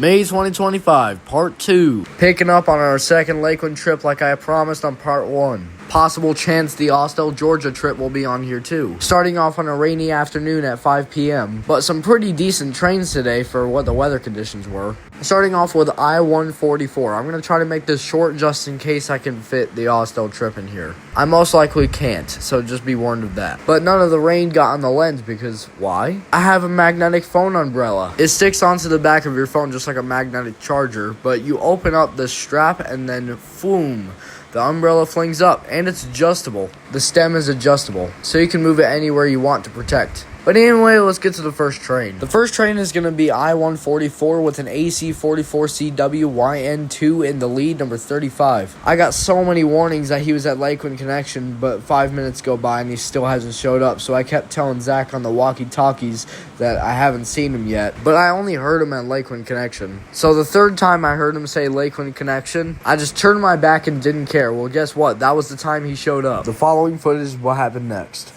May 2025, Part 2. Picking up on our second Lakeland trip like I promised on Part 1. Possible chance the Austell, Georgia trip will be on here too. Starting off on a rainy afternoon at 5 p.m. But some pretty decent trains today for what the weather conditions were. Starting off with I-144. I'm going to try to make this short just in case I can fit the Austell trip in here. I most likely can't, so just be warned of that. But none of the rain got on the lens because, why? I have a magnetic phone umbrella. It sticks onto the back of your phone just like a magnetic charger, but you open up the strap and then, boom. The umbrella flings up, and it's adjustable. The stem is adjustable, so you can move it anywhere you want to protect. But anyway, let's get to the first train. The first train is going to be I-144 with an AC44CWYN2 in the lead, number 35. I got so many warnings that he was at Lakeland Connection, but 5 minutes go by and he still hasn't showed up, so I kept telling Zach on the walkie-talkies that I haven't seen him yet, but I only heard him at Lakeland Connection. So the third time I heard him say Lakeland Connection, I just turned my back and didn't care. Well, guess what? That was the time he showed up. The following footage is what happened next.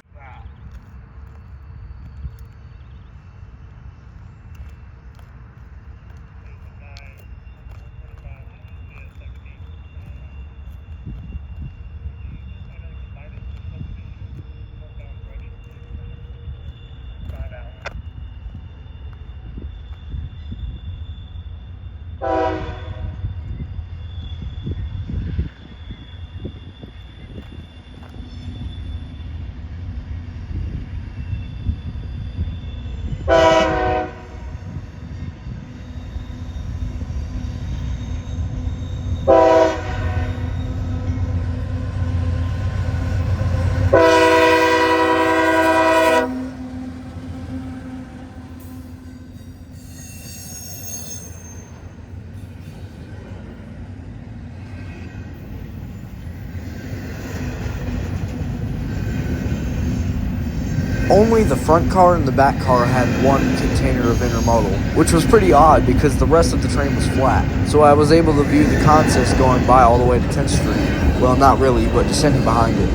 Only the front car and the back car had one container of intermodal, which was pretty odd because the rest of the train was flat. So I was able to view the consist going by all the way to 10th Street. Well, not really, but descending behind it.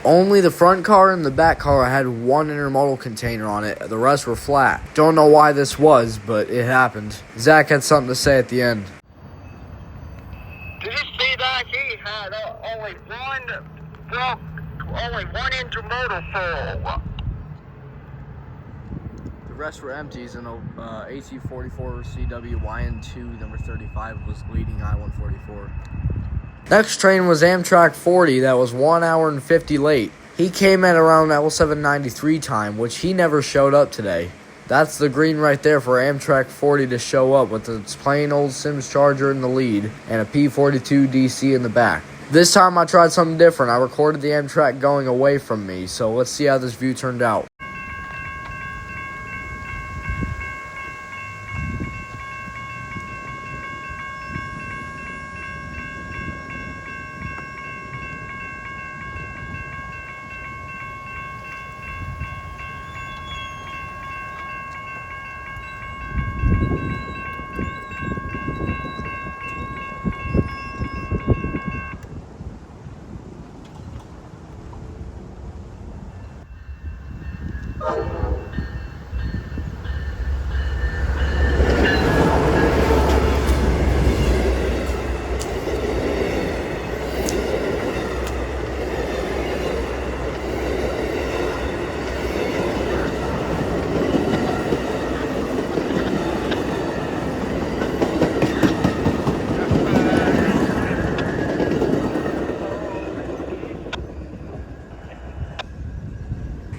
Only the front car and the back car had one intermodal container on it. The rest were flat. Don't know why this was, but it happened. Zach had something to say at the end. Did you see that? He had only one intermodal full. The rest were empties, and AC44CWYN2 number 35 was leading I-144. Next train was Amtrak 40 that was 1 hour and 50 late. He came at around L793 time, which he never showed up today. That's the green right there for Amtrak 40 to show up with its plain old Sims Charger in the lead and a Pt.2 DC in the back. This time I tried something different. I recorded the Amtrak going away from me, so let's see how this view turned out.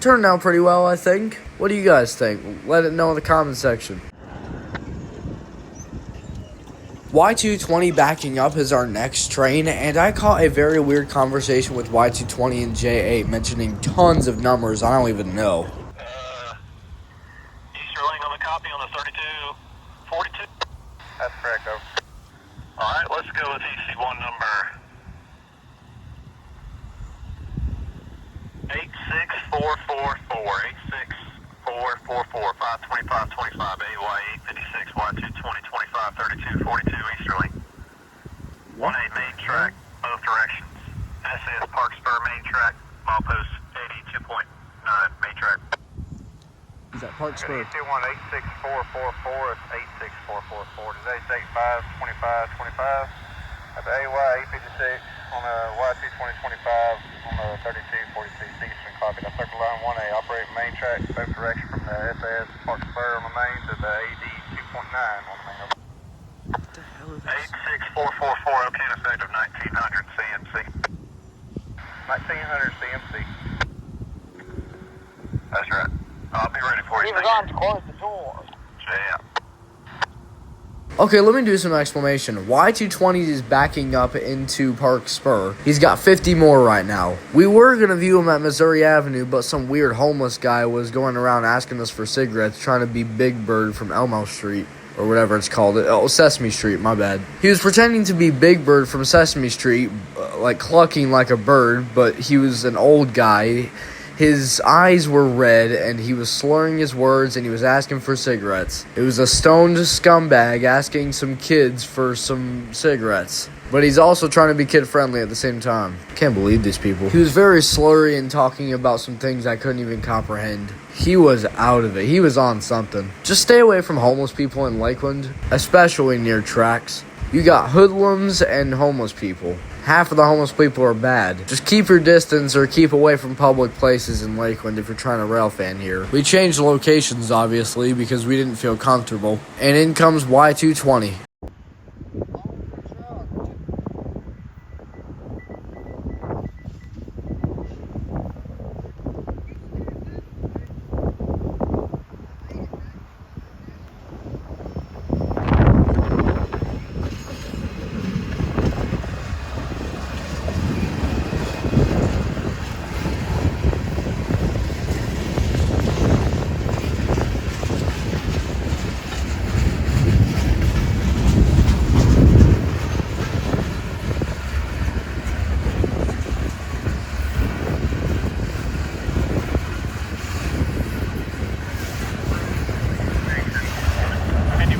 Turned out pretty well, I think. What do you guys think? Let it know in the comment section. Y220 backing up is our next train, and I caught a very weird conversation with Y220 and J8 mentioning tons of numbers I don't even know. Easterling on the copy on the 3242. That's correct, over. Alright, let's go with EC1 number 86444. 86444, 52525, AY 856, Y220, 253242, Easterling. 1A main track, both directions. SAS Park Spur main track, milepost 82.9 main track. Is that Park Spur? EC1 86444, it's 86444. Today's date 5/25/25. At the AY 856 on the Y22025 on the 3242 Eastern copy. That's circle line 1A, operate main track, both direction from the SAS Park Spur on the main to the AD 2.9 on the main. What the hell is this? 86444, okay, effective 1900 CMC. 1900 CMC. That's right. I'll be ready for you. He was on to close the doors. Yeah. Okay, let me do some explanation. Y220 is backing up into Park Spur. He's got 50 more right now. We were going to view him at Missouri Avenue, but some weird homeless guy was going around asking us for cigarettes, trying to be Big Bird from Elmo Street, or whatever it's called. Oh, Sesame Street, my bad. He was pretending to be Big Bird from Sesame Street, like clucking like a bird, but he was an old guy. His eyes were red, and he was slurring his words, and he was asking for cigarettes. It was a stoned scumbag asking some kids for some cigarettes. But he's also trying to be kid-friendly at the same time. Can't believe these people. He was very slurry and talking about some things I couldn't even comprehend. He was out of it. He was on something. Just stay away from homeless people in Lakeland, especially near tracks. You got hoodlums and homeless people. Half of the homeless people are bad. Just keep your distance or keep away from public places in Lakeland if you're trying to rail fan here. We changed locations, obviously, because we didn't feel comfortable. And in comes Y220.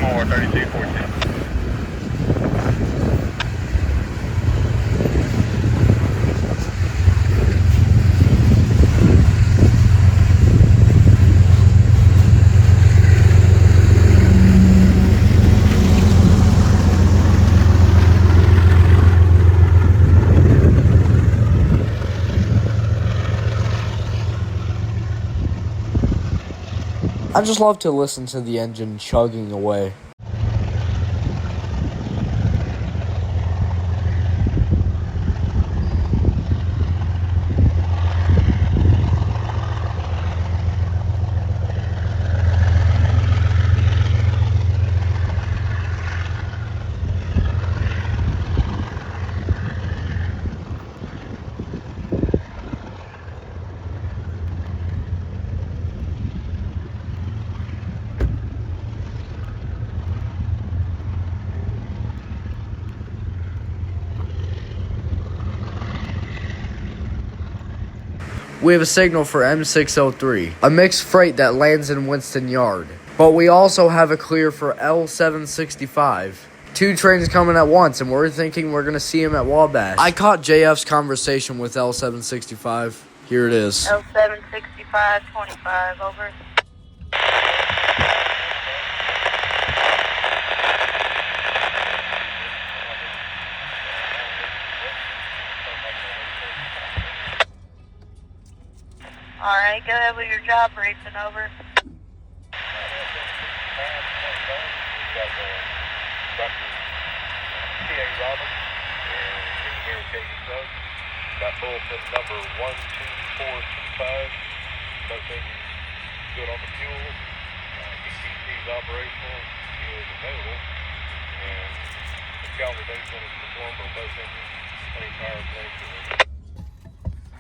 More 3242. I just love to listen to the engine chugging away. We have a signal for M603, a mixed freight that lands in Winston Yard. But we also have a clear for L765. 2 trains coming at once, and we're thinking we're going to see him at Wabash. I caught JF's conversation with L765. Here it is. L765, 25, over. Alright, go ahead with your job briefing, over. T.A. Robbins, and here at KU got bulletin number 12425. Both engines good on the fuel. DCT is operational. Fuel is available. And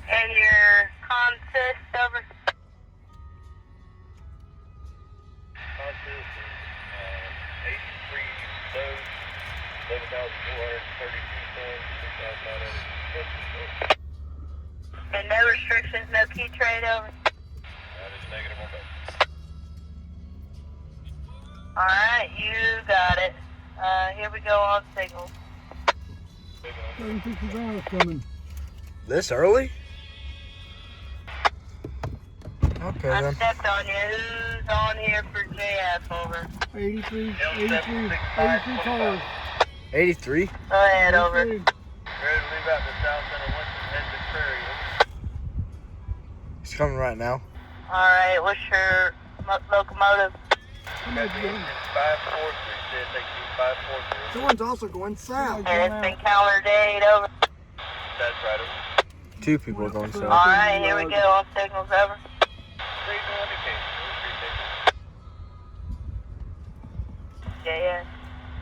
And your consist over. Consist is 83 loads, 11,432 tons, 6,950. And no restrictions, no key trade over. That is negative on both. Alright, you got it. Here we go on signals. 755 coming. This early? Okay I then. stepped on you. Who's on here for JF over? 83 cars. 83. Go ahead over. 83. Ready to leave out the south center Winston, head to Prairie. He's coming right now. Alright, what's your locomotive? Come on, Jim. 543, said take you 543. Someone's also going south. And it's been calendar date over. That's right over. 2 people are going south. Alright, here we go on signals over. Signal indication, JF,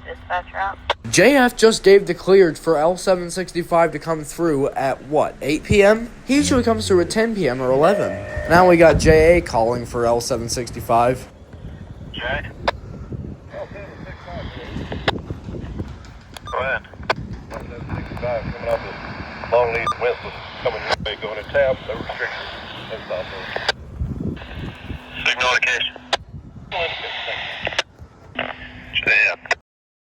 dispatcher out. JF just gave the cleared for L765 to come through at what, 8 p.m.? He usually comes through at 10 p.m. or 11. Now we got JA calling for L765. Jay? Go ahead. 765 coming off the long lead Winston, coming your way, going to tap, no restrictions, no stop. Signal indication. Yeah.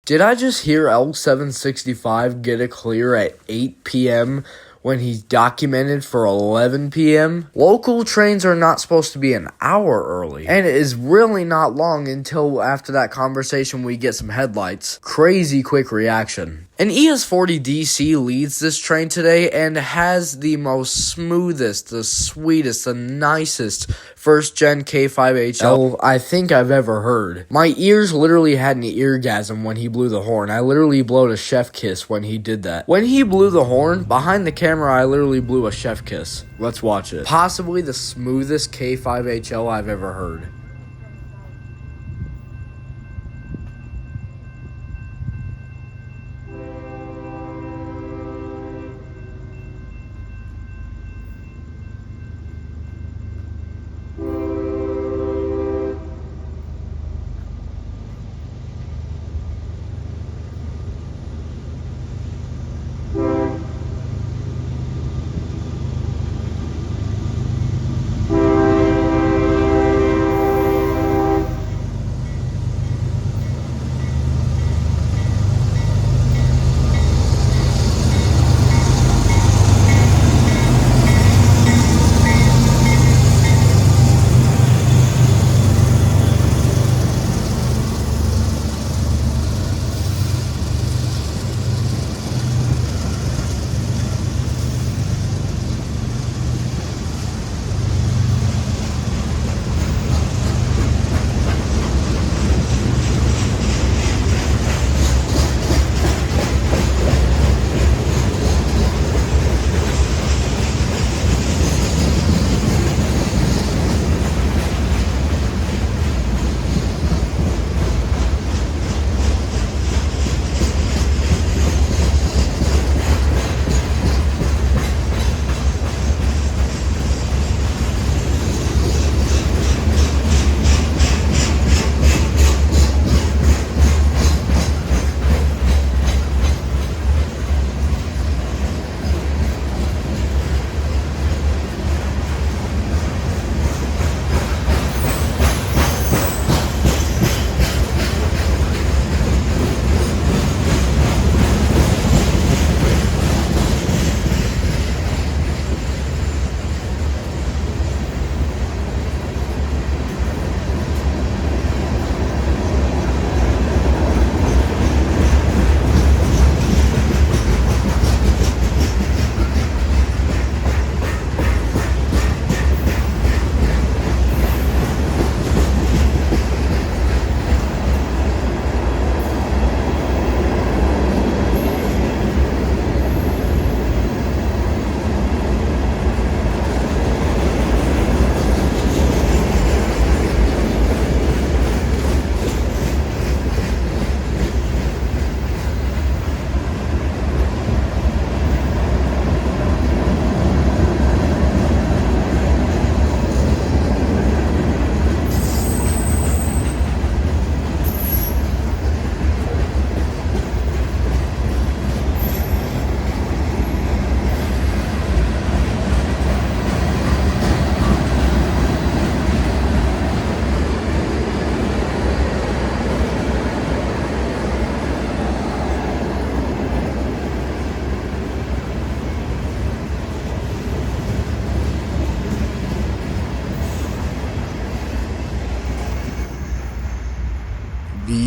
Did I just hear L765 get a clear at 8 p.m. when he's documented for 11 p.m.? Local trains are not supposed to be an hour early, and it is really not long until after that conversation we get some headlights. Crazy quick reaction. An ES40 DC leads this train today and has the most smoothest, the sweetest, the nicest first-gen K5HL I think I've ever heard. My ears literally had an eargasm when he blew the horn. I literally blowed a chef kiss when he did that. When he blew the horn, behind the camera I literally blew a chef kiss. Let's watch it. Possibly the smoothest K5HL I've ever heard.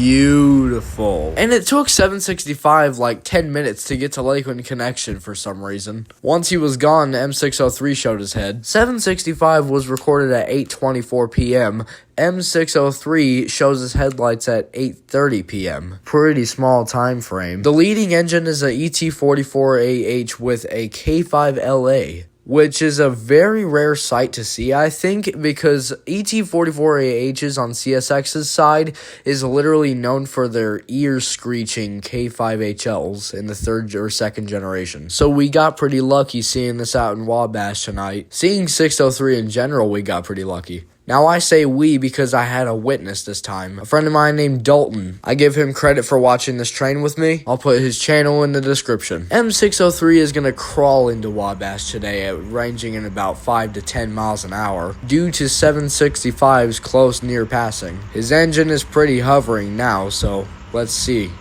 beautiful. And it took 765 like 10 minutes to get to Lakeland Connection for some reason. Once he was gone, M603 showed his head. 765 was recorded at 8:24 p.m. M603 shows his headlights at 8:30 p.m. Pretty small time frame. The leading engine is a ET44AH with a K5LA, which is a very rare sight to see, I think, because ET44AHs on CSX's side is literally known for their ear-screeching K5HLs in the third or second generation. So we got pretty lucky seeing this out in Wabash tonight. Seeing 603 in general, we got pretty lucky. Now, I say we because I had a witness this time. A friend of mine named Dalton. I give him credit for watching this train with me. I'll put his channel in the description. M603 is going to crawl into Wabash today, ranging in about 5 to 10 miles an hour, due to 765's close near passing. His engine is pretty hovering now, so let's see.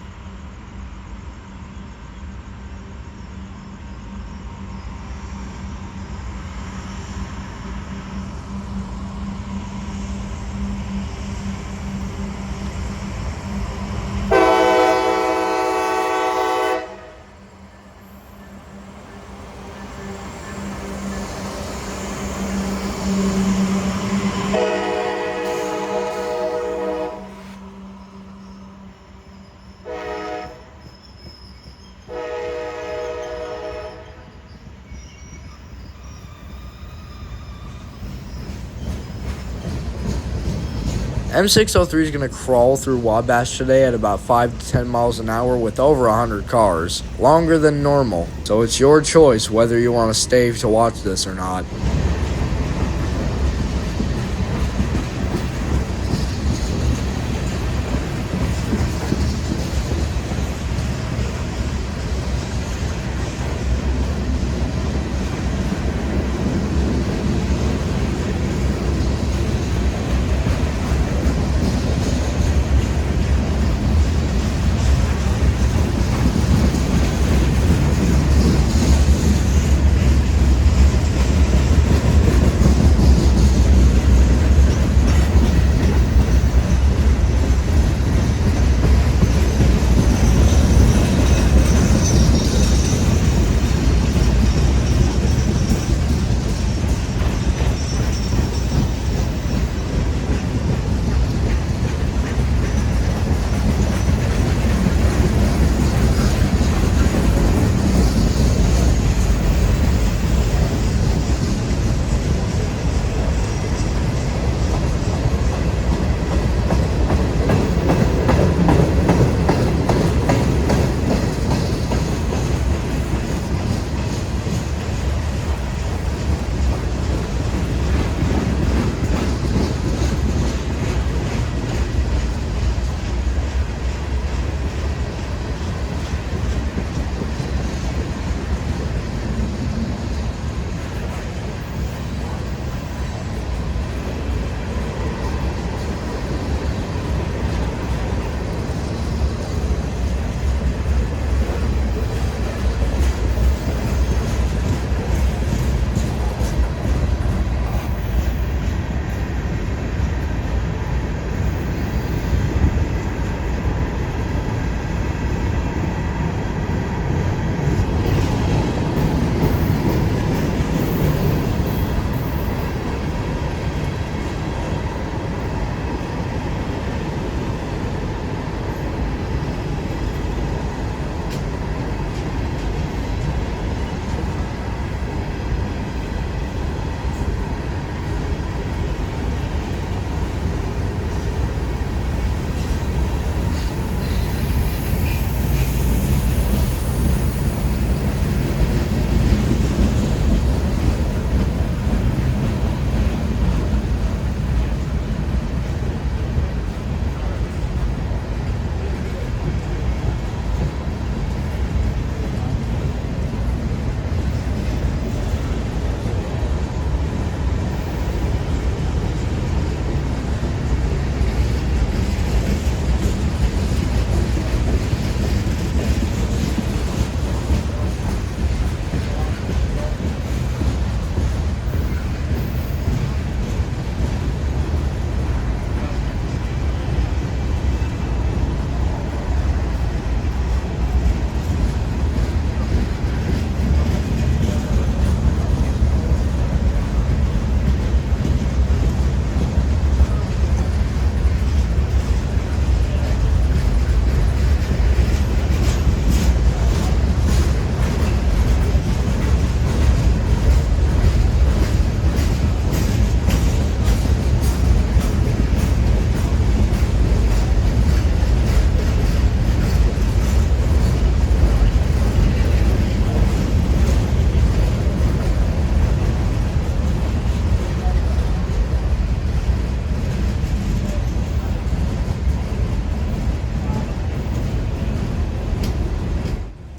M603 is going to crawl through Wabash today at about 5 to 10 miles an hour with over 100 cars, longer than normal. So it's your choice whether you want to stay to watch this or not.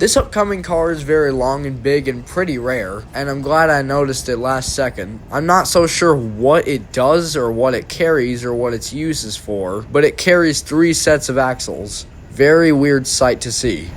This upcoming car is very long and big and pretty rare, and I'm glad I noticed it last second. I'm not so sure what it does or what it carries or what its use is for, but it carries 3 sets of axles. Very weird sight to see.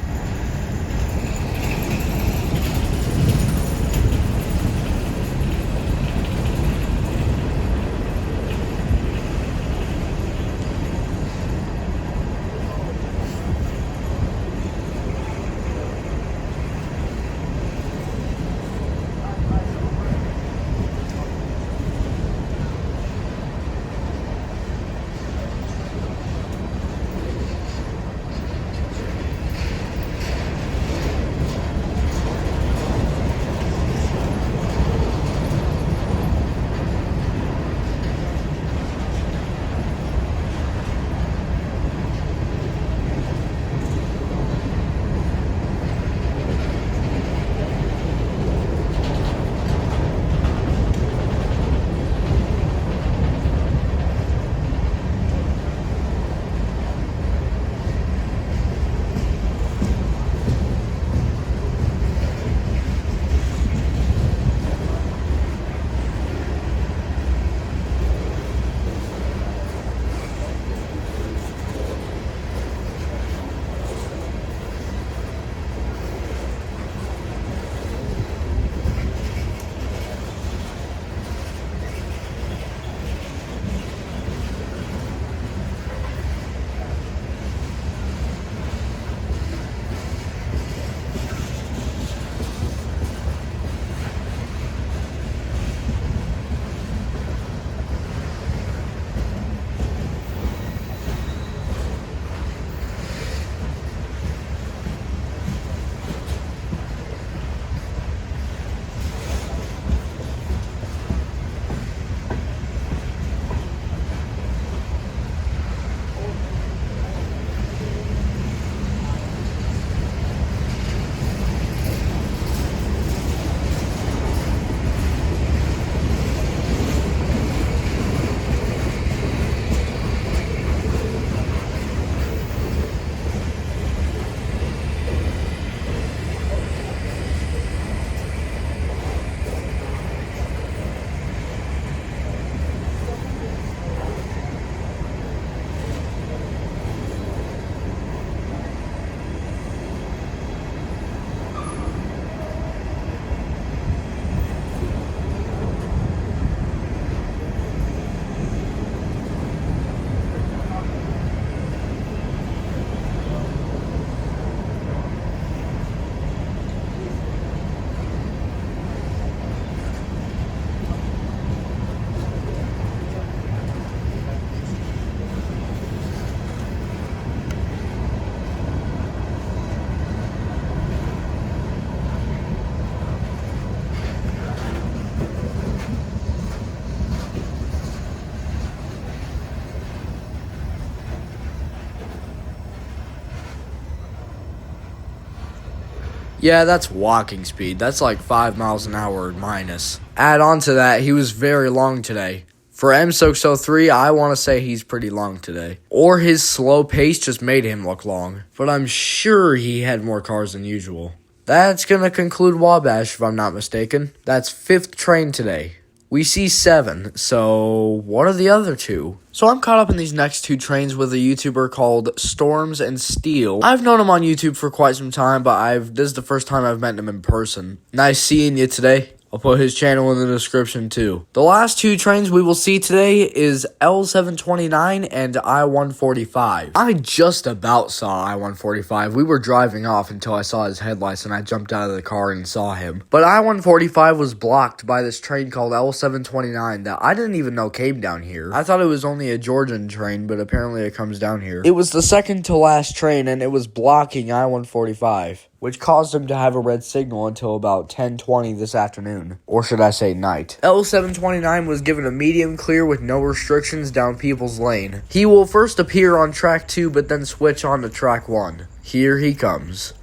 Yeah, that's walking speed. That's like 5 miles an hour minus. Add on to that, he was very long today. For M603, I want to say he's pretty long today. Or his slow pace just made him look long. But I'm sure he had more cars than usual. That's going to conclude Wabash, if I'm not mistaken. That's 5th train today. We see 7, so what are the other 2? So I'm caught up in these next 2 trains with a YouTuber called Storms and Steel. I've known him on YouTube for quite some time, but this is the first time I've met him in person. Nice seeing you today. I'll put his channel in the description too. The last 2 trains we will see today is L729 and I145. I just about saw I145. We were driving off until I saw his headlights and I jumped out of the car and saw him. But I145 was blocked by this train called L729 that I didn't even know came down here. I thought it was only a Georgian train, but apparently it comes down here. It was the second to last train and it was blocking I145, which caused him to have a red signal until about 10:20 this afternoon. Or should I say night. L729 was given a medium clear with no restrictions down People's Lane. He will first appear on track 2 but then switch on to track 1. Here he comes.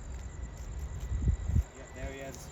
There he is.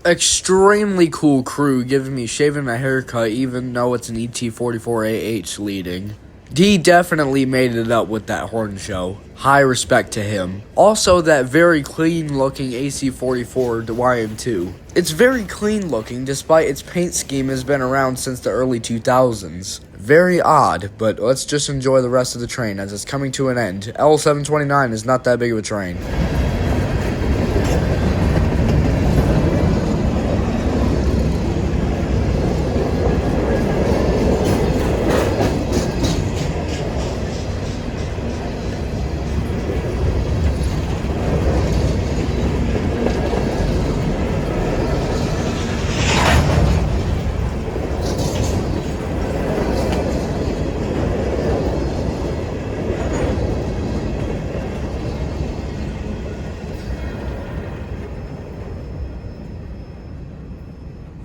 Extremely cool crew giving me shaving my haircut even though it's an ET44AH leading. He definitely made it up with that horn show. High respect to him. Also, that very clean looking AC44 YM2. It's very clean looking despite its paint scheme has been around since the early 2000s. Very odd, but let's just enjoy the rest of the train as it's coming to an end. L729 is not that big of a train.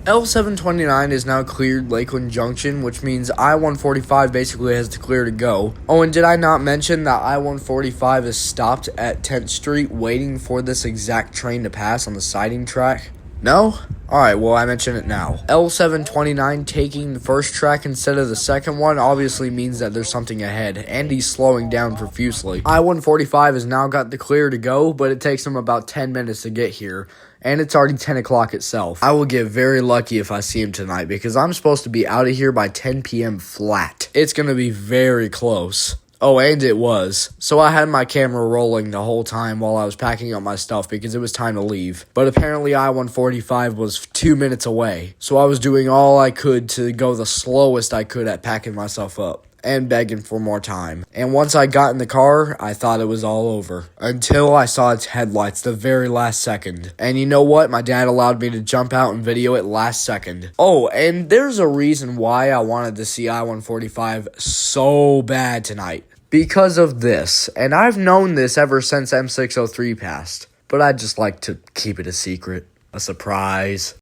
L729 is now cleared Lakeland Junction, which means I-145 basically has to clear to go. Oh, and did I not mention that I-145 is stopped at 10th Street waiting for this exact train to pass on the siding track? No? Alright, well, I mention it now. L729 taking the first track instead of the second one obviously means that there's something ahead, and he's slowing down profusely. I-145 has now got the clear to go, but it takes him about 10 minutes to get here, and it's already 10 o'clock itself. I will get very lucky if I see him tonight, because I'm supposed to be out of here by 10 p.m. flat. It's gonna be very close. Oh, and it was. So I had my camera rolling the whole time while I was packing up my stuff because it was time to leave. But apparently I-145 was 2 minutes away. So I was doing all I could to go the slowest I could at packing myself up and begging for more time. And once I got in the car, I thought it was all over. Until I saw its headlights the very last second. And you know what? My dad allowed me to jump out and video it last second. Oh, and there's a reason why I wanted to see I-145 so bad tonight. Because of this, and I've known this ever since M603 passed, but I'd just like to keep it a secret, a surprise.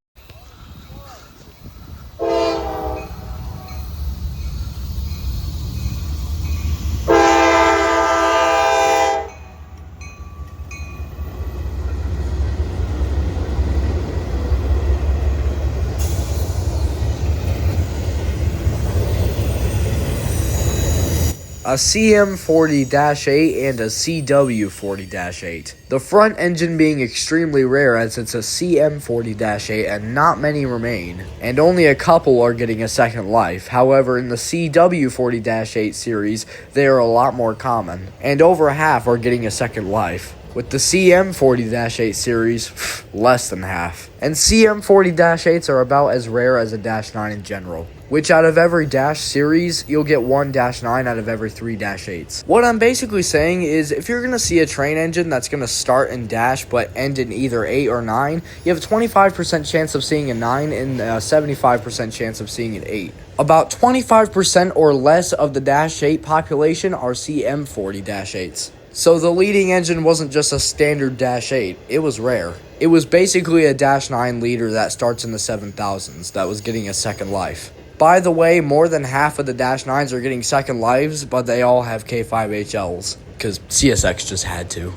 A CM40-8 and a CW40-8. The front engine being extremely rare as it's a CM40-8 and not many remain, and only a couple are getting a second life. However, in the CW40-8 series, they are a lot more common, and over half are getting a second life. With the CM40-8 series, less than half. And CM40-8s are about as rare as a Dash 9 in general, which out of every Dash series, you'll get one Dash 9 out of every 3 Dash 8s. What I'm basically saying is, if you're going to see a train engine that's going to start in Dash but end in either 8 or 9, you have a 25% chance of seeing a 9 and a 75% chance of seeing an 8. About 25% or less of the Dash 8 population are CM40-8s. So the leading engine wasn't just a standard Dash 8, it was rare. It was basically a Dash 9 leader that starts in the 7000s that was getting a second life. By the way, more than half of the Dash 9s are getting second lives, but they all have K5HLs, because CSX just had to.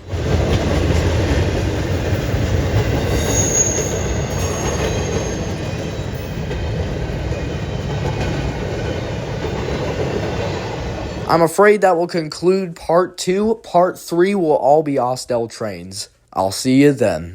I'm afraid that will conclude part 2. Part 3 will all be Austell trains. I'll see you then.